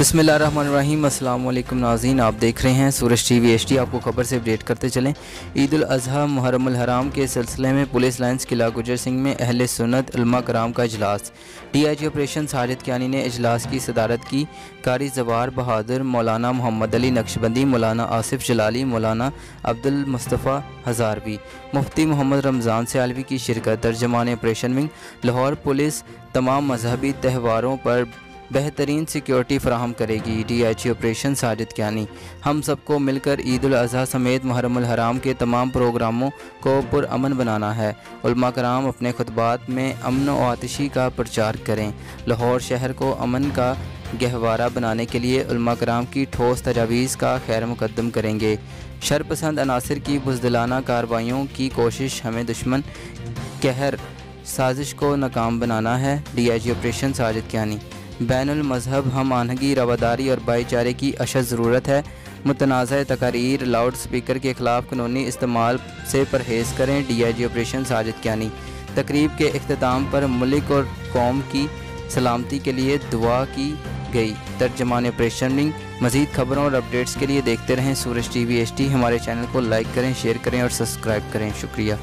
बिस्मिल्लाहिर्रहमानिर्रहीम। अस्सलाम वालेकुम नाज़रीन, आप देख रहे हैं सूरज टीवी HD। आपको खबर से अपडेट करते चलें। ईद उल अज़हा मुहर्रमुल हराम के सिलसिले में पुलिस लाइन्स किला गुजर सिंह में अहले सुन्नत उलमा कराम का इजलास। DIG ऑपरेशन साजिद कियानी ने इजलास की सदारत की। कारी ज़वार बहादुर, मौलाना मोहम्मद अली नक्शबंदी, मौलाना आसिफ जलाली, मौलाना अब्दुल मुस्तफ़ा हज़ारवी, मुफ्ती मोहम्मद रमज़ान सियालवी की शिरकत। तर्जमान ऑपरेशन विंग लाहौर पुलिस तमाम मजहबी त्यौहारों पर बेहतरीन सिक्योरिटी फराहम करेगी। DIG operation Sajid Kiyani. हम सबको मिलकर ईद उल अज़हा समेत मुहर्रमुल हराम के तमाम प्रोग्रामों को पुरअमन बनाना है। उलमा कराम अपने खुतबात में अमन व आतिशी का प्रचार करें। लाहौर शहर को अमन का गहवारा बनाने के लिए उलमा कराम की ठोस तजावीज़ का खैर मुकद्दम करेंगे। शरपसंद अनासिर की बुज़दिलाना कार्रवाइयों की कोशिश हमें दुश्मन कहर साजिश को नाकाम बनाना है। DIG operation Sajid Kiyani. बैनुल मज़हब हम आहंगी, रवादारी और भाईचारे की अशद ज़रूरत है। मुतनाज़ा तकारीर, लाउड स्पीकर के ख़िलाफ़ कानूनी इस्तेमाल से परहेज़ करें। DIG operation Sajid Kiyani. तकरीब के इख्तिताम पर मुल्क और कौम की सलामती के लिए दुआ की गई। तर्जमान ऑपरेशन विंग। मज़ीद खबरों और अपडेट्स के लिए देखते रहें सूरज टीवी HD। हमारे चैनल को लाइक करें, शेयर करें और सब्सक्राइब करें। शुक्रिया।